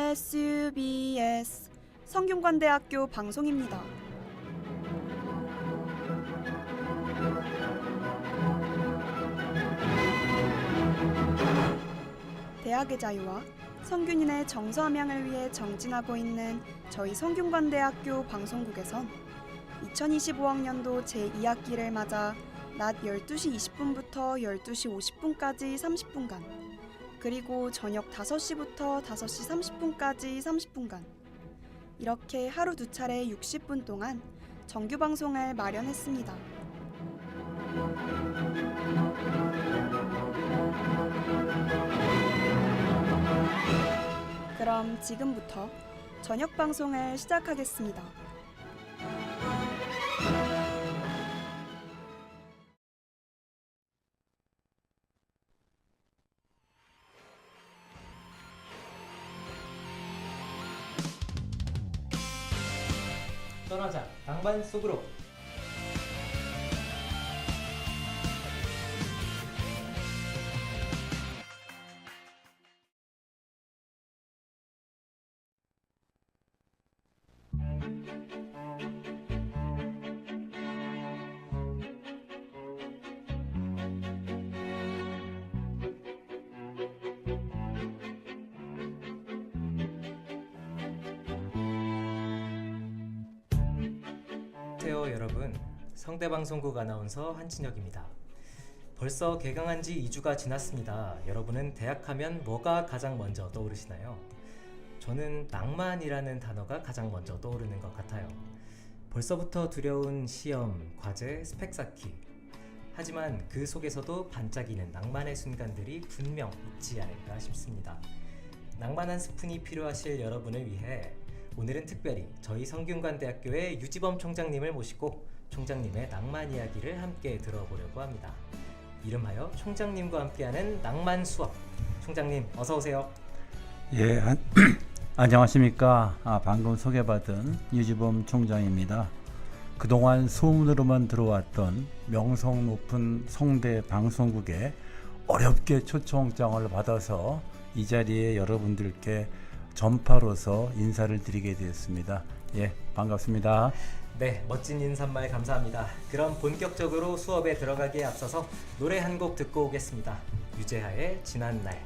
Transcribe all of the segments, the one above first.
SUBS 성균관대학교 방송입니다. 대학의 자유와 성균인의 정서함양을 위해 정진하고 있는 저희 성균관대학교 방송국에선 2025학년도 제2학기를 맞아 낮 12시 20분부터 12시 50분까지 30분간, 그리고 저녁 5시부터 5시 30분까지 30분간, 이렇게 하루 2차례 60분 동안 정규 방송을 마련했습니다. 그럼 지금부터 저녁 방송을 시작하겠습니다. 떠나자 낭만 속으로. 안녕하세요 여러분, 성대방송국 아나운서 한진혁입니다. 벌써 개강한 지 2주가 지났습니다. 여러분은 대학하면 뭐가 가장 먼저 떠오르시나요? 저는 낭만이라는 단어가 가장 먼저 떠오르는 것 같아요. 벌써부터 두려운 시험, 과제, 스펙 쌓기. 하지만 그 속에서도 반짝이는 낭만의 순간들이 분명 있지 않을까 싶습니다. 낭만 한 스푼이 필요하실 여러분을 위해 오늘은 특별히 저희 성균관대학교의 유지범 총장님을 모시고 총장님의 낭만 이야기를 함께 들어보려고 합니다. 이름하여 총장님과 함께하는 낭만 수업. 총장님 어서 오세요. 예, 안녕하십니까. 방금 소개받은 유지범 총장입니다. 그동안 소문으로만 들어왔던 명성 높은 성대 방송국에 어렵게 초청장을 받아서 이 자리에 여러분들께 전파로서 인사를 드리게 되었습니다. 예, 반갑습니다. 네, 멋진 인사말 감사합니다. 그럼 본격적으로 수업에 들어가기에 앞서서 노래 한 곡 듣고 오겠습니다. 유재하의 지난 날.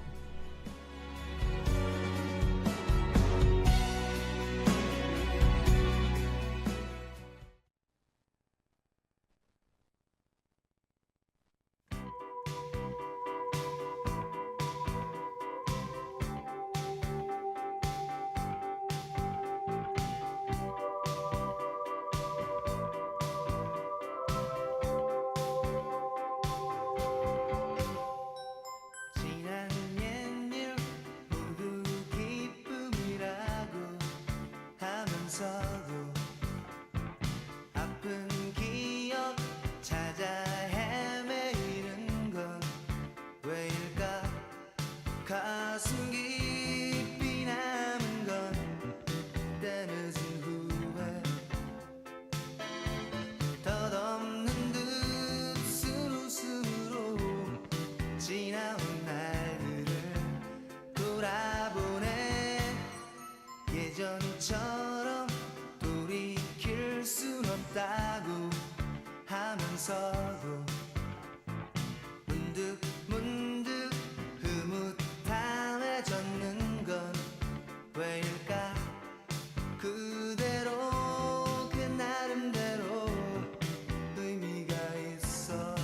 가슴 깊이 남은 건 때늦은 후회, 덧없는 듯한 웃음으로 지나온 날들을 돌아보네. 예전처럼 돌이킬 순 없다고 하면서도 문득 흐뭇함해졌는 건 왜일까? 그대로 그 나름대로 의미가 있어.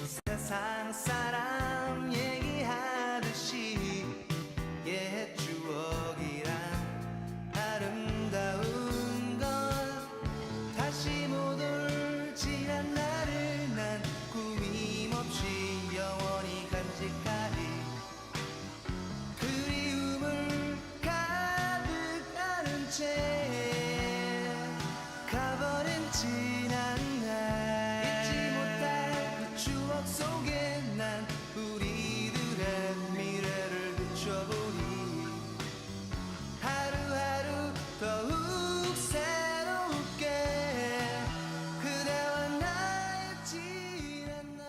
세상 사람 얘기하듯이 옛 추억이란 아름다운 건 다시 못 올 지난 날을 난 꾸밈없이 영원히 간직하리. 그리움을 가득 안은 채 가버린 지난 날, 잊지 못할 그 추억 속에 난 우리들의 미래를 비춰보니 하루하루 더욱 새롭게 그대와 나의 지난 날.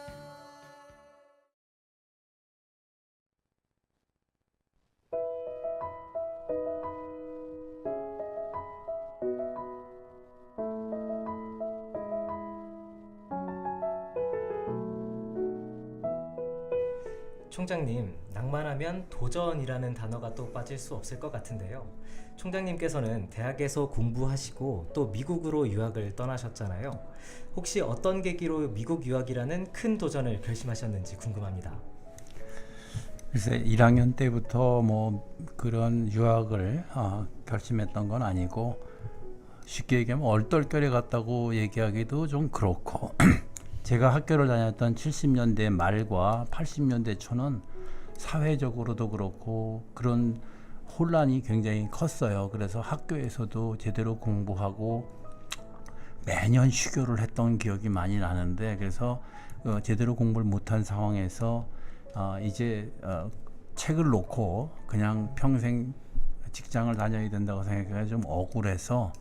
총장님, 낭만하면 도전이라는 단어가 또 빠질 수 없을 것 같은데요. 총장님께서는 대학에서 공부하시고 또 미국으로 유학을 떠나셨잖아요. 혹시 어떤 계기로 미국 유학이라는 큰 도전을 결심하셨는지 궁금합니다. 글쎄 1학년 때부터 뭐 그런 유학을 결심했던 건 아니고, 쉽게 얘기하면 얼떨결에 갔다고 얘기하기도 좀 그렇고 제가 학교를 다녔던 70년대 말과 80년대 초는 사회적으로도 그렇고 그런 혼란이 굉장히 컸어요. 그래서 학교에서도 제대로 공부하고 매년 휴교를 했던 기억이 많이 나는데, 그래서 제대로 공부를 못한 상황에서 이제 책을 놓고 그냥 평생 직장을 다녀야 된다고 생각해서 좀 억울해서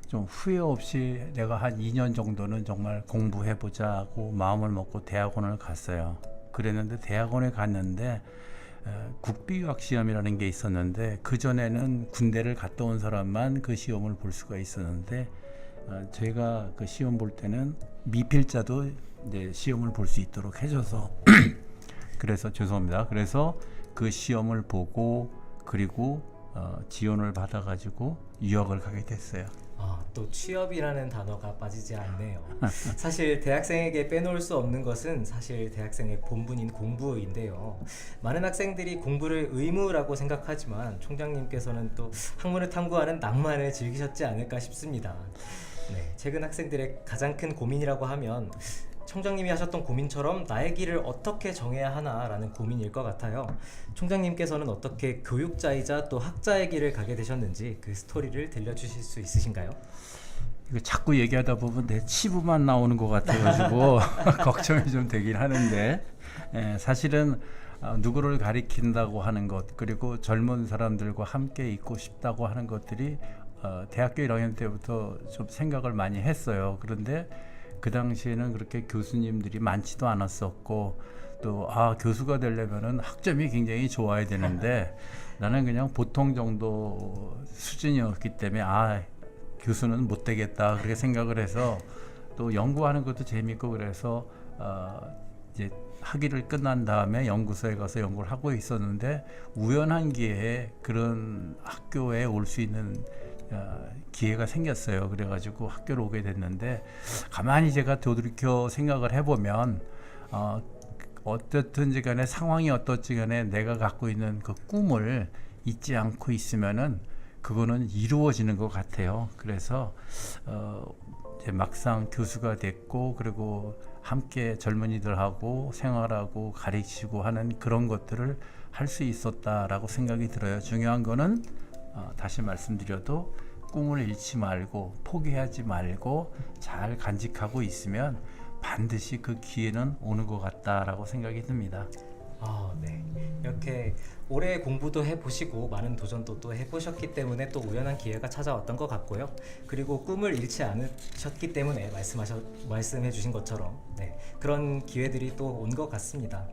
좀 후회 없이 내가 한 2년 정도는 정말 공부해보자고 마음을 먹고 대학원을 갔어요. 그랬는데 대학원에 갔는데 국비유학 시험이라는 게 있었는데, 그전에는 군대를 갔다 온 사람만 그 시험을 볼 수가 있었는데, 제가 그 시험 볼 때는 미필자도 이제 시험을 볼 수 있도록 해줘서 그래서 죄송합니다. 그래서 그 시험을 보고 그리고 지원을 받아가지고 유학을 가게 됐어요. 또 취업이라는 단어가 빠지지 않네요. 사실 대학생에게 빼놓을 수 없는 것은 사실 대학생의 본분인 공부인데요. 많은 학생들이 공부를 의무라고 생각하지만 총장님께서는 또 학문을 탐구하는 낭만을 즐기셨지 않을까 싶습니다. 네, 최근 학생들의 가장 큰 고민이라고 하면 총장님이 하셨던 고민처럼 나의 길을 어떻게 정해야 하나라는 고민일 것 같아요. 총장님께서는 어떻게 교육자이자 또 학자의 길을 가게 되셨는지 그 스토리를 들려주실 수 있으신가요? 이거 자꾸 얘기하다 보면 내 치부만 나오는 것 같아가지고 걱정이 좀 되긴 하는데, 사실은 누구를 가리킨다고 하는 것, 그리고 젊은 사람들과 함께 있고 싶다고 하는 것들이 대학교 1학년 때부터 좀 생각을 많이 했어요. 그런데 그 당시에는 그렇게 교수님들이 많지도 않았었고, 또 교수가 되려면은 학점이 굉장히 좋아야 되는데 나는 그냥 보통 정도 수준이었기 때문에 교수는 못 되겠다 그렇게 생각을 해서, 또 연구하는 것도 재밌고 그래서 이제 학위를 끝난 다음에 연구소에 가서 연구를 하고 있었는데, 우연한 기회에 그런 학교에 올 수 있는 기회가 생겼어요. 그래가지고 학교를 오게 됐는데, 가만히 제가 되돌이켜 생각을 해보면 어떻든지 간에 상황이 어떻지 간에 내가 갖고 있는 그 꿈을 잊지 않고 있으면은 그거는 이루어지는 것 같아요. 그래서 이제 막상 교수가 됐고, 그리고 함께 젊은이들하고 생활하고 가르치고 하는 그런 것들을 할 수 있었다라고 생각이 들어요. 중요한 거는 다시 말씀드려도 꿈을 잃지 말고 포기하지 말고 잘 간직하고 있으면 반드시 그 기회는 오는 것 같다라고 생각이 듭니다. 네. 이렇게 오래 공부도 해보시고 많은 도전도 또 해보셨기 때문에 또 우연한 기회가 찾아왔던 것 같고요. 그리고 꿈을 잃지 않으셨기 때문에 말씀해 주신 것처럼 그런 기회들이 또 온 것 같습니다.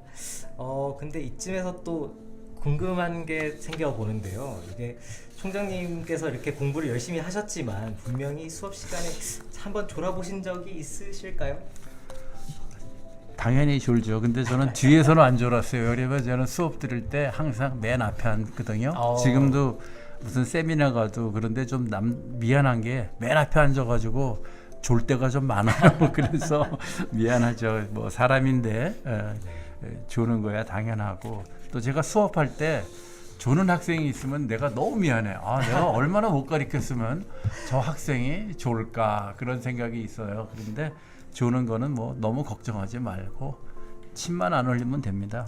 근데 이쯤에서 또 궁금한 게 생겨보는데요. 이게 총장님께서 이렇게 공부를 열심히 하셨지만 분명히 수업 시간에 한번 졸아보신 적이 있으실까요? 당연히 졸죠. 근데 저는 뒤에서는 안 졸았어요. 왜냐면 저는 수업 들을 때 항상 맨 앞에 앉거든요. 지금도 무슨 세미나 가도 그런데 좀 미안한 게 맨 앞에 앉아가지고 졸 때가 좀 많아요. 그래서 미안하죠. 뭐 사람인데 조는 거야 당연하고, 또 제가 수업할 때 조는 학생이 있으면 내가 너무 미안해. 내가 얼마나 못 가르쳤으면 저 학생이 졸까, 그런 생각이 있어요. 그런데 조는 거는 뭐 너무 걱정하지 말고 침만 안 흘리면 됩니다.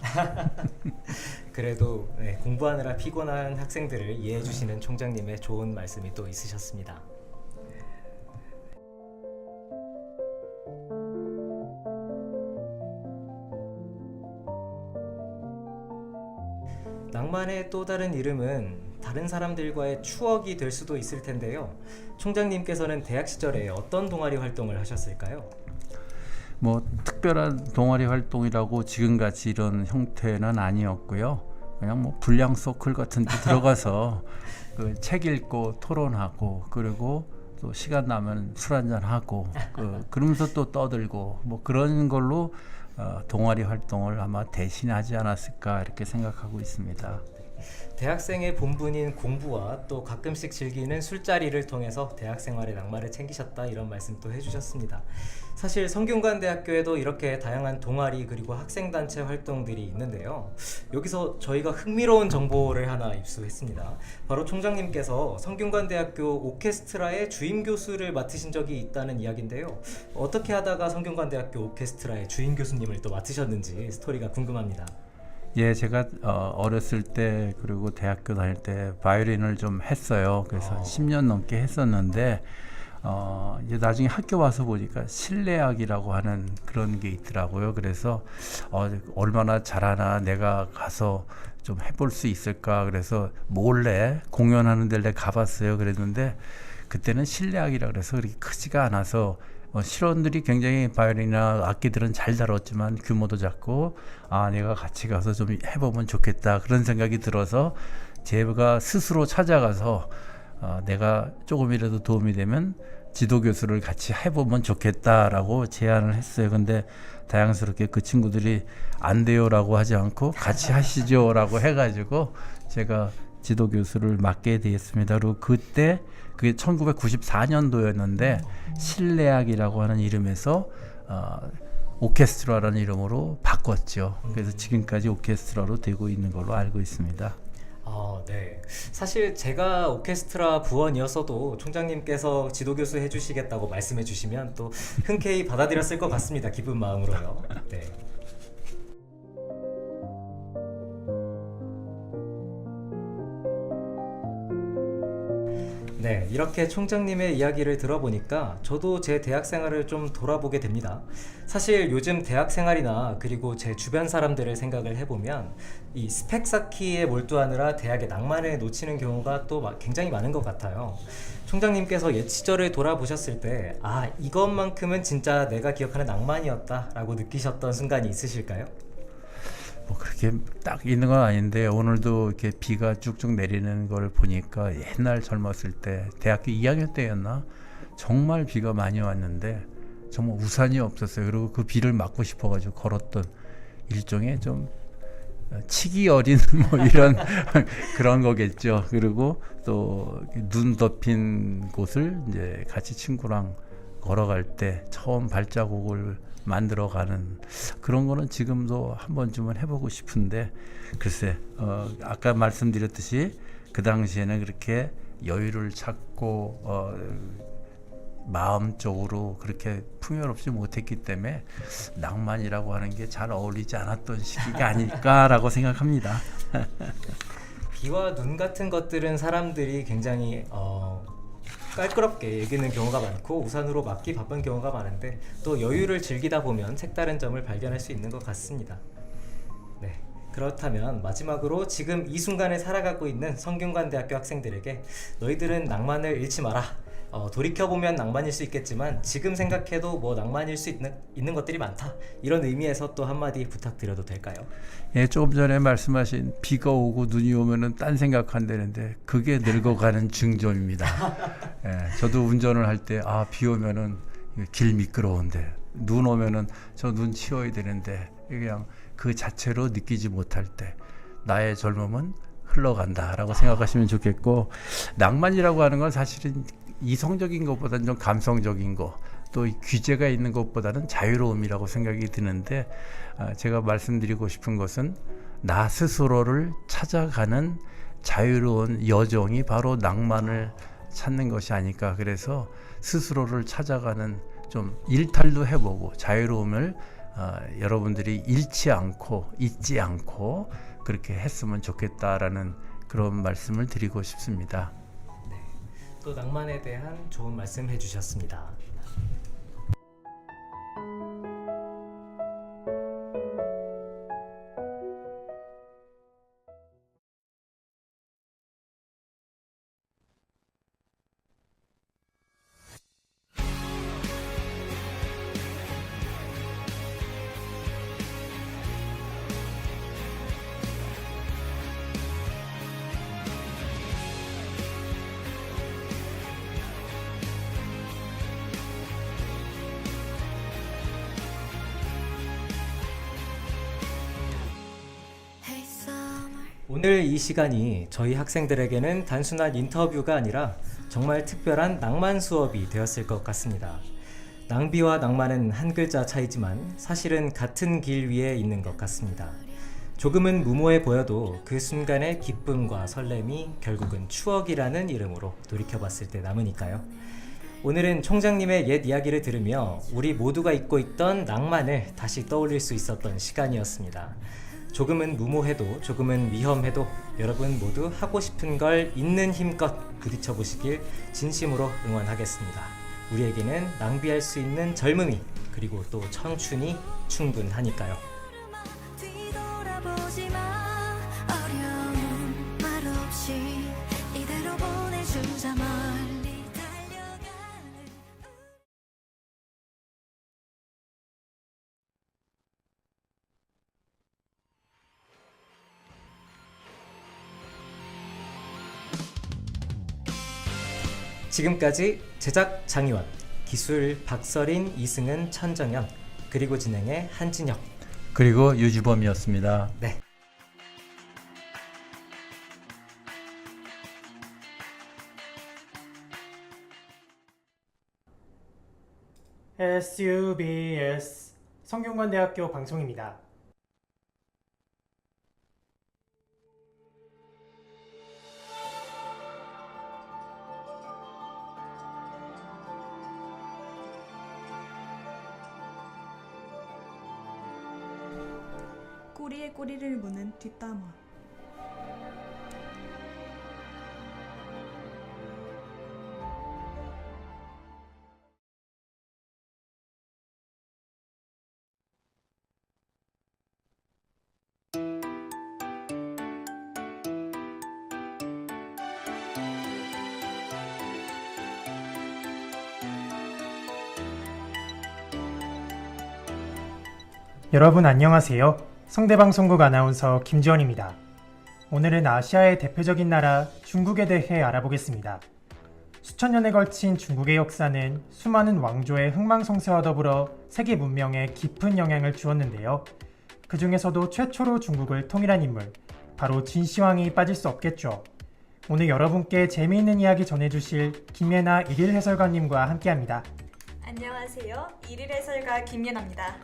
그래도 공부하느라 피곤한 학생들을 이해해 주시는 총장님의 좋은 말씀이 또 있으셨습니다. 낭만의 또 다른 이름은 다른 사람들과의 추억이 될 수도 있을 텐데요. 총장님께서는 대학 시절에 어떤 동아리 활동을 하셨을까요? 뭐 특별한 동아리 활동이라고 지금같이 이런 형태는 아니었고요. 그냥 뭐 불량 서클 같은 데 들어가서 그 책 읽고 토론하고, 그리고 또 시간 나면 술 한잔 하고, 그러면서 또 떠들고 뭐 그런 걸로 동아리 활동을 아마 대신하지 않았을까 이렇게 생각하고 있습니다. 대학생의 본분인 공부와 또 가끔씩 즐기는 술자리를 통해서 대학 생활의 낭만을 챙기셨다 이런 말씀도 해주셨습니다. 사실 성균관대학교에도 이렇게 다양한 동아리 그리고 학생단체 활동들이 있는데요. 여기서 저희가 흥미로운 정보를 하나 입수했습니다. 바로 총장님께서 성균관대학교 오케스트라의 주임 교수를 맡으신 적이 있다는 이야기인데요. 어떻게 하다가 성균관대학교 오케스트라의 주임 교수님을 또 맡으셨는지 스토리가 궁금합니다. 예, 제가 어렸을 때 그리고 대학교 다닐 때 바이올린을 좀 했어요. 그래서 10년 넘게 했었는데 이제 나중에 학교 와서 보니까 실내악이라고 하는 그런 게 있더라고요. 그래서 얼마나 잘하나 내가 가서 좀 해볼 수 있을까. 그래서 몰래 공연하는 데를 가봤어요. 그랬는데 그때는 실내악이라 그래서 그렇게 크지가 않아서 실원들이 굉장히 바이올린이나 악기들은 잘 다뤘지만 규모도 작고 내가 같이 가서 좀 해보면 좋겠다 그런 생각이 들어서 제가 스스로 찾아가서 내가 조금이라도 도움이 되면 지도교수를 같이 해보면 좋겠다라고 제안을 했어요. 근데 다양스럽게 그 친구들이 안 돼요라고 하지 않고 같이 하시죠라고 해가지고 제가 지도교수를 맡게 되었습니다. 그리고 그때 그게 1994년도였는데 실내악이라고 하는 이름에서 오케스트라라는 이름으로 바꿨죠. 그래서 지금까지 오케스트라로 되고 있는 걸로 알고 있습니다. 네. 사실 제가 오케스트라 부원이었어도 총장님께서 지도교수 해주시겠다고 말씀해 주시면 또 흔쾌히 받아들였을 것 같습니다. 기쁜 마음으로요. 네. 네, 이렇게 총장님의 이야기를 들어보니까 저도 제 대학 생활을 좀 돌아보게 됩니다. 사실 요즘 대학 생활이나 그리고 제 주변 사람들을 생각을 해보면 이 스펙 쌓기에 몰두하느라 대학의 낭만을 놓치는 경우가 또 굉장히 많은 것 같아요. 총장님께서 옛 시절을 돌아보셨을 때 이것만큼은 진짜 내가 기억하는 낭만이었다 라고 느끼셨던 순간이 있으실까요? 그렇게 딱 있는 건 아닌데 오늘도 이렇게 비가 쭉쭉 내리는 걸 보니까 옛날 젊었을 때 대학교 2학년 때였나 정말 비가 많이 왔는데 정말 우산이 없었어요. 그리고 그 비를 맞고 싶어가지고 걸었던 일종의 좀 치기 어린 뭐 이런 그런 거겠죠. 그리고 또 눈 덮인 곳을 이제 같이 친구랑 걸어갈 때 처음 발자국을 만들어가는 그런 거는 지금도 한 번쯤은 해보고 싶은데 글쎄 아까 말씀드렸듯이 그 당시에는 그렇게 여유를 찾고 마음적으로 그렇게 풍요롭지 못했기 때문에 낭만이라고 하는 게 잘 어울리지 않았던 시기가 아닐까라고 생각합니다. 비와 눈 같은 것들은 사람들이 굉장히 깔끄럽게 여기는 경우가 많고 우산으로 막기 바쁜 경우가 많은데 또 여유를 즐기다 보면 색다른 점을 발견할 수 있는 것 같습니다. 네, 그렇다면 마지막으로 지금 이 순간을 살아가고 있는 성균관대학교 학생들에게 너희들은 낭만을 잃지 마라. 돌이켜보면 낭만일 수 있겠지만 지금 생각해도 뭐 낭만일 수 있는 것들이 많다. 이런 의미에서 또 한마디 부탁드려도 될까요? 예, 조금 전에 말씀하신 비가 오고 눈이 오면은 딴 생각한다는데 그게 늙어가는 증조입니다. 예, 저도 운전을 할 때 비 오면은 길 미끄러운데 눈 오면은 저 눈 치워야 되는데 그냥 그 자체로 느끼지 못할 때 나의 젊음은 흘러간다라고 생각하시면 좋겠고 낭만이라고 하는 건 사실은 이성적인 것보다는 좀 감성적인 거 또 규제가 있는 것보다는 자유로움이라고 생각이 드는데 제가 말씀드리고 싶은 것은 나 스스로를 찾아가는 자유로운 여정이 바로 낭만을 찾는 것이 아닐까. 그래서 스스로를 찾아가는 좀 일탈도 해보고 자유로움을 여러분들이 잃지 않고 잊지 않고 그렇게 했으면 좋겠다라는 그런 말씀을 드리고 싶습니다. 또 낭만에 대한 좋은 말씀 해주셨습니다. 오늘 이 시간이 저희 학생들에게는 단순한 인터뷰가 아니라 정말 특별한 낭만 수업이 되었을 것 같습니다. 낭비와 낭만은 한 글자 차이지만 사실은 같은 길 위에 있는 것 같습니다. 조금은 무모해 보여도 그 순간의 기쁨과 설렘이 결국은 추억이라는 이름으로 돌이켜봤을 때 남으니까요. 오늘은 총장님의 옛 이야기를 들으며 우리 모두가 잊고 있던 낭만을 다시 떠올릴 수 있었던 시간이었습니다. 조금은 무모해도 조금은 위험해도 여러분 모두 하고 싶은 걸 있는 힘껏 부딪혀 보시길 진심으로 응원하겠습니다. 우리에게는 낭비할 수 있는 젊음이 그리고 또 청춘이 충분하니까요. 뒤돌아보지 마. 어려운 말 없이 이대로 보내주자. 멀리 달려가는 지금까지 제작 장희원, 기술 박서린, 이승은, 천정현, 그리고 진행의 한진혁. 그리고 유주범이었습니다. 네. SUBS 성균관대학교 방송입니다. 꼬리에 꼬리를 무는 뒷담화. 여러분 안녕하세요. 성대방송국 아나운서 김지원입니다. 오늘은 아시아의 대표적인 나라 중국에 대해 알아보겠습니다. 수천 년에 걸친 중국의 역사는 수많은 왕조의 흥망성쇠와 더불어 세계 문명에 깊은 영향을 주었는데요. 그 중에서도 최초로 중국을 통일한 인물, 바로 진시황이 빠질 수 없겠죠. 오늘 여러분께 재미있는 이야기 전해주실 김예나 일일 해설가님과 함께합니다. 안녕하세요. 일일 해설가 김예나입니다.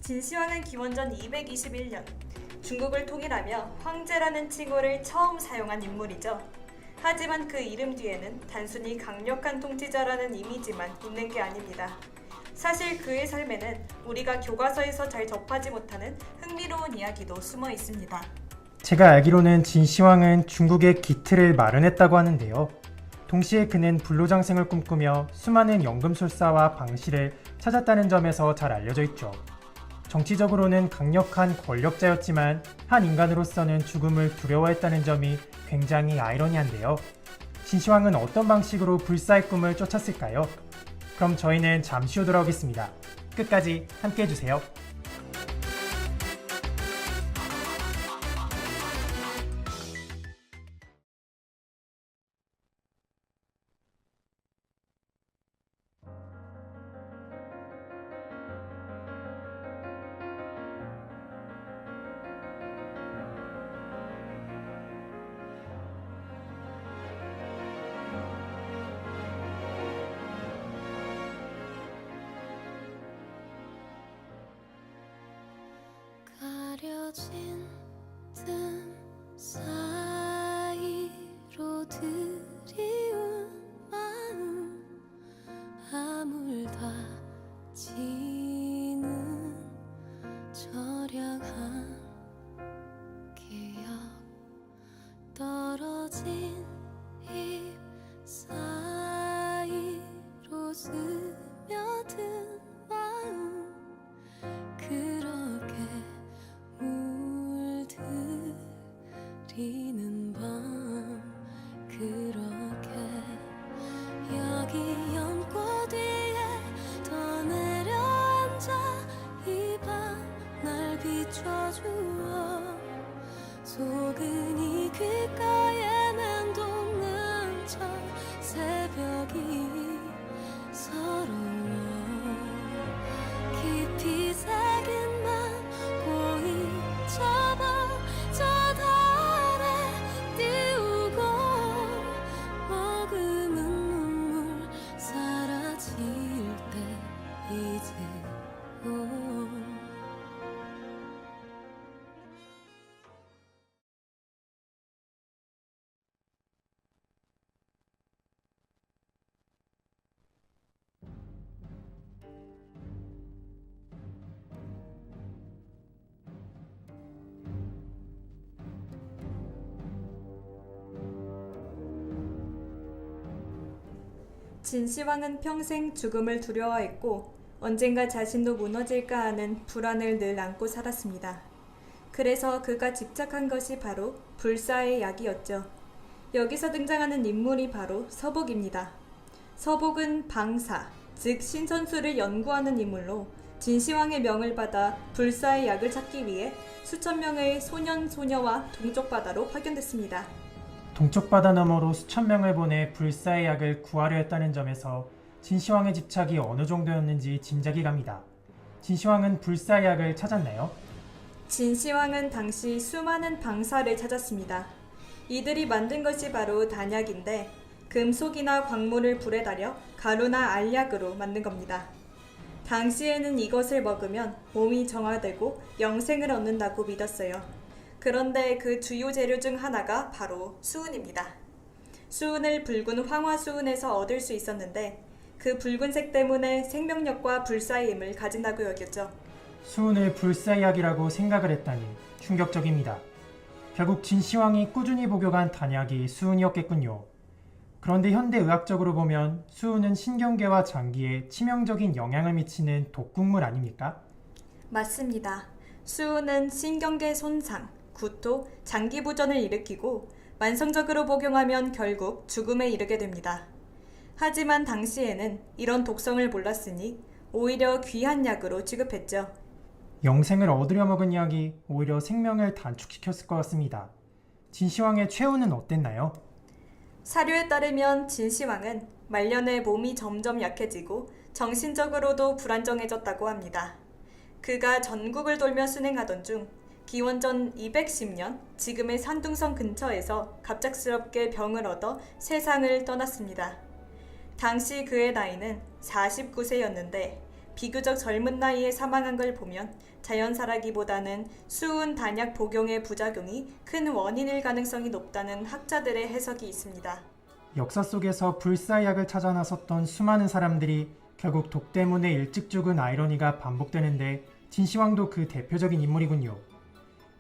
진시황은 기원전 221년 중국을 통일하며 황제라는 칭호를 처음 사용한 인물이죠. 하지만 그 이름 뒤에는 단순히 강력한 통치자라는 이미지만 있는 게 아닙니다. 사실 그의 삶에는 우리가 교과서에서 잘 접하지 못하는 흥미로운 이야기도 숨어 있습니다. 제가 알기로는 진시황은 중국의 기틀을 마련했다고 하는데요. 동시에 그는 불로장생을 꿈꾸며 수많은 연금술사와 방시를 찾았다는 점에서 잘 알려져 있죠. 정치적으로는 강력한 권력자였지만 한 인간으로서는 죽음을 두려워했다는 점이 굉장히 아이러니한데요. 진시황은 어떤 방식으로 불사의 꿈을 쫓았을까요? 그럼 저희는 잠시 후 돌아오겠습니다. 끝까지 함께 해주세요. 가려진 틈 사이로 드리운 마음 아물다지는 저량한 기억 떨어진 입 사이로 스며든 마음 그렇게 물들이는 밤 그렇게 여기 연꽃 위에 더 내려앉아 이 밤 날 비춰주어 소근이 귓가에 맴도는 저 새벽이 서러워 깊이 새긴 맘 고이 접어져다 진시황은 평생 죽음을 두려워했고 언젠가 자신도 무너질까 하는 불안을 늘 안고 살았습니다. 그래서 그가 집착한 것이 바로 불사의 약이었죠. 여기서 등장하는 인물이 바로 서복입니다. 서복은 방사, 즉 신선수를 연구하는 인물로 진시황의 명을 받아 불사의 약을 찾기 위해 수천 명의 소년, 소녀와 동쪽바다로 파견됐습니다. 동쪽바다 너머로 수천 명을 보내 불사의 약을 구하려 했다는 점에서 진시황의 집착이 어느 정도였는지 짐작이 갑니다. 진시황은 불사의 약을 찾았나요? 진시황은 당시 수많은 방사를 찾았습니다. 이들이 만든 것이 바로 단약인데 금속이나 광물을 불에 달여 가루나 알약으로 만든 겁니다. 당시에는 이것을 먹으면 몸이 정화되고 영생을 얻는다고 믿었어요. 그런데 그 주요 재료 중 하나가 바로 수은입니다. 수은을 붉은 황화수은에서 얻을 수 있었는데 그 붉은색 때문에 생명력과 불사의 힘을 가진다고 여겼죠. 수은을 불사의 약이라고 생각을 했다니 충격적입니다. 결국 진시황이 꾸준히 복용한 단약이 수은이었겠군요. 그런데 현대 의학적으로 보면 수은은 신경계와 장기에 치명적인 영향을 미치는 독극물 아닙니까? 맞습니다. 수은은 신경계 손상, 구토, 장기 부전을 일으키고 만성적으로 복용하면 결국 죽음에 이르게 됩니다. 하지만 당시에는 이런 독성을 몰랐으니 오히려 귀한 약으로 취급했죠. 영생을 얻으려 먹은 약이 오히려 생명을 단축시켰을 것 같습니다. 진시황의 최후는 어땠나요? 사료에 따르면 진시황은 말년에 몸이 점점 약해지고 정신적으로도 불안정해졌다고 합니다. 그가 전국을 돌며 순행하던 중 기원전 210년 지금의 산둥성 근처에서 갑작스럽게 병을 얻어 세상을 떠났습니다. 당시 그의 나이는 49세였는데 비교적 젊은 나이에 사망한 걸 보면 자연사라기보다는 수은 단약 복용의 부작용이 큰 원인일 가능성이 높다는 학자들의 해석이 있습니다. 역사 속에서 불사의 약을 찾아 나섰던 수많은 사람들이 결국 독 때문에 일찍 죽은 아이러니가 반복되는데 진시황도 그 대표적인 인물이군요.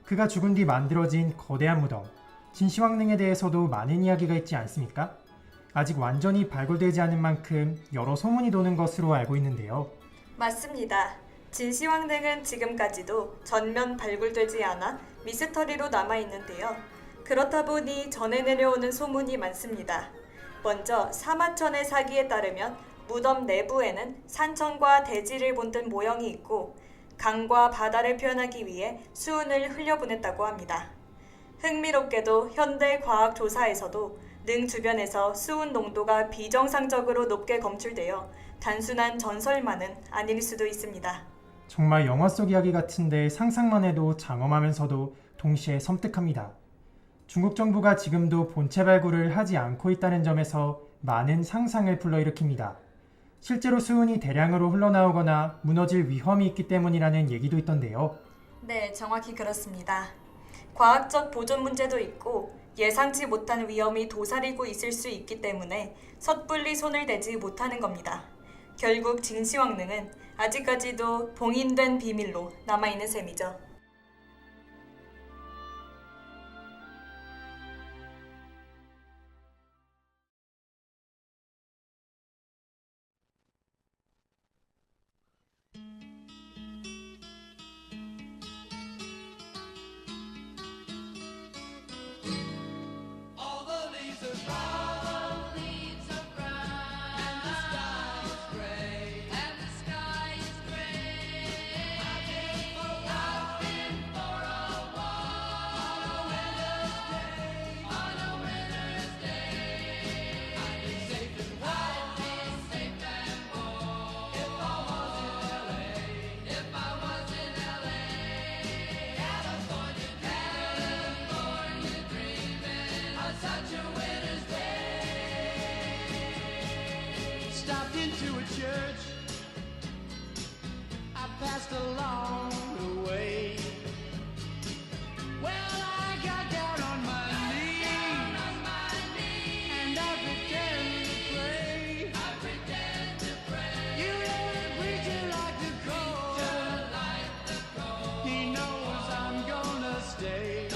그가 죽은 뒤 만들어진 거대한 무덤, 진시황릉에 대해서도 많은 이야기가 있지 않습니까? 아직 완전히 발굴되지 않은 만큼 여러 소문이 도는 것으로 알고 있는데요. 맞습니다. 진시황릉은 지금까지도 전면 발굴되지 않아 미스터리로 남아있는데요. 그렇다 보니 전해 내려오는 소문이 많습니다. 먼저 사마천의 사기에 따르면 무덤 내부에는 산천과 대지를 본뜬 모형이 있고 강과 바다를 표현하기 위해 수은을 흘려보냈다고 합니다. 흥미롭게도 현대 과학 조사에서도 능 주변에서 수은 농도가 비정상적으로 높게 검출되어 단순한 전설만은 아닐 수도 있습니다. 정말 영화 속 이야기 같은데 상상만 해도 장엄하면서도 동시에 섬뜩합니다. 중국 정부가 지금도 본체 발굴을 하지 않고 있다는 점에서 많은 상상을 불러일으킵니다. 실제로 수은이 대량으로 흘러나오거나 무너질 위험이 있기 때문이라는 얘기도 있던데요. 네, 정확히 그렇습니다. 과학적 보존 문제도 있고 예상치 못한 위험이 도사리고 있을 수 있기 때문에 섣불리 손을 대지 못하는 겁니다. 결국 진시황릉은 아직까지도 봉인된 비밀로 남아있는 셈이죠. Stopped into a church. I passed along the way. Well, I got down on my knees and I pretend to pray. You know the preacher like to call. He knows I'm gonna stay.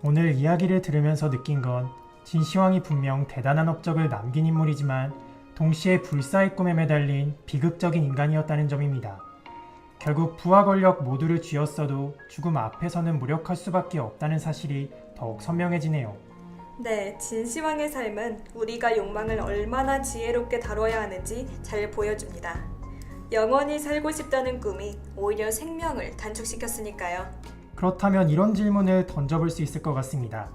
오늘 이야기를 들으면서 느낀 건 진시황이 분명 대단한 업적을 남긴 인물이지만 동시에 불사의 꿈에 매달린 비극적인 인간이었다는 점입니다. 결국 부와 권력 모두를 쥐었어도 죽음 앞에서는 무력할 수밖에 없다는 사실이 더욱 선명해지네요. 네, 진시황의 삶은 우리가 욕망을 얼마나 지혜롭게 다뤄야 하는지 잘 보여줍니다. 영원히 살고 싶다는 꿈이 오히려 생명을 단축시켰으니까요. 그렇다면 이런 질문을 던져볼 수 있을 것 같습니다.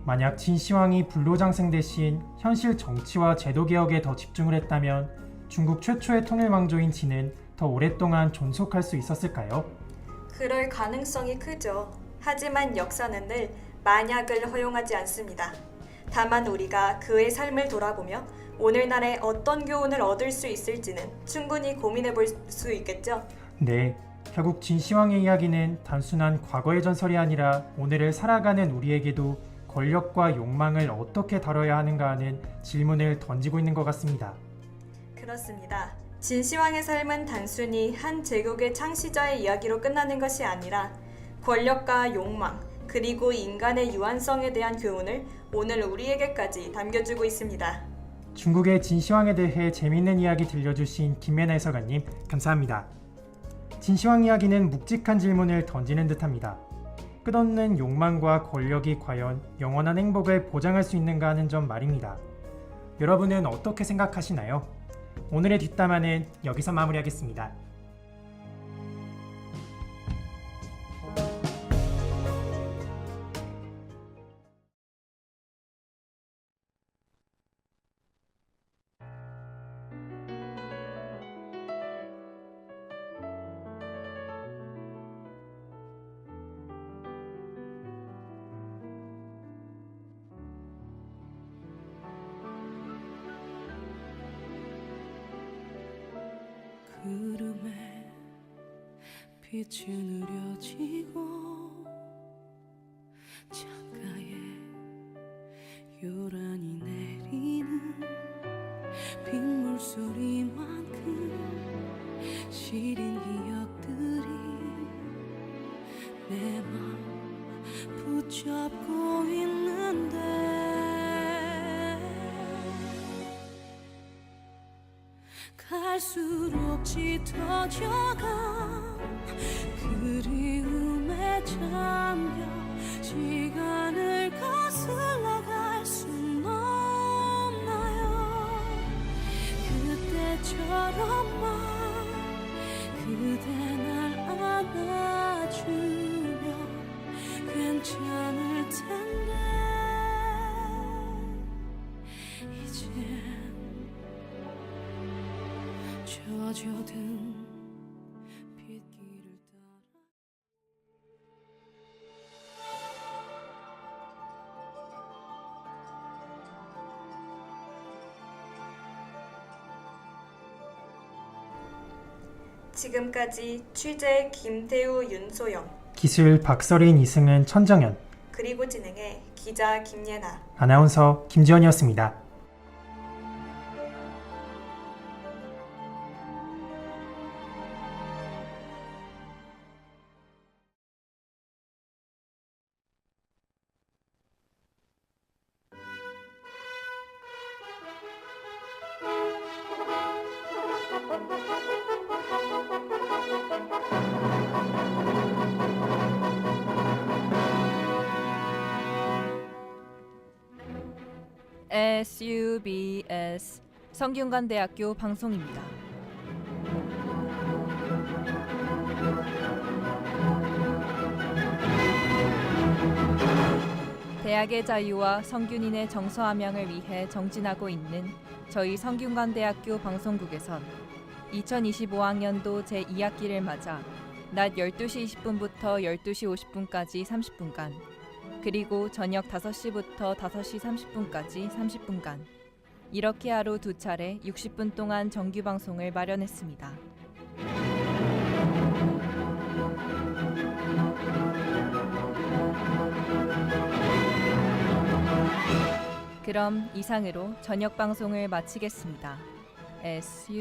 만약 진시황이 불로장생 대신 현실 정치와 제도개혁에 더 집중을 했다면 중국 최초의 통일왕조인 진은 더 오랫동안 존속할 수 있었을까요? 그럴 가능성이 크죠. 하지만 역사는 늘 만약을 허용하지 않습니다. 다만 우리가 그의 삶을 돌아보며 오늘날에 어떤 교훈을 얻을 수 있을지는 충분히 고민해 볼 수 있겠죠. 네, 결국 진시황의 이야기는 단순한 과거의 전설이 아니라 오늘을 살아가는 우리에게도 권력과 욕망을 어떻게 다뤄야 하는가 하는 질문을 던지고 있는 것 같습니다. 그렇습니다. 진시황의 삶은 단순히 한 제국의 창시자의 이야기로 끝나는 것이 아니라 권력과 욕망, 그리고 인간의 유한성에 대한 교훈을 오늘 우리에게까지 담겨주고 있습니다. 중국의 진시황에 대해 재미있는 이야기 들려주신 김예나 해설가님 감사합니다. 진시황 이야기는 묵직한 질문을 던지는 듯합니다. 끝없는 욕망과 권력이 과연 영원한 행복을 보장할 수 있는가 하는 점 말입니다. 여러분은 어떻게 생각하시나요? 오늘의 뒷담화는 여기서 마무리하겠습니다. 구름에 빛이 느려지고 창가에 요란히 내리는 빗물 소리만큼 시린 기억들이 내 맘 붙잡고 있는데 갈수록 짙어져간 그리움에 잠겨 시간을 거슬러 갈 순 없나요? 그때처럼만 그대 날 안아주면 괜찮을 텐데 이젠 젖어든 빗길을 따라 지금까지 취재 김태우, 윤소영, 기술 박서린, 이승은, 천정현, 그리고 진행의 기자 김예나, 아나운서 김지원이었습니다. SUBS 성균관대학교 방송입니다. 대학의 자유와 성균인의 정서함양을 위해 정진하고 있는 저희 성균관대학교 방송국에선 2025학년도 제2학기를 맞아 낮 12시 20분부터 12시 50분까지 30분간 그리고 저녁 5시부터 5시 30분까지 30분간 이렇게 하루 2차례 60분 동안 정규 방송을 마련했습니다. 그럼 이상으로 저녁 방송을 마치겠습니다. SU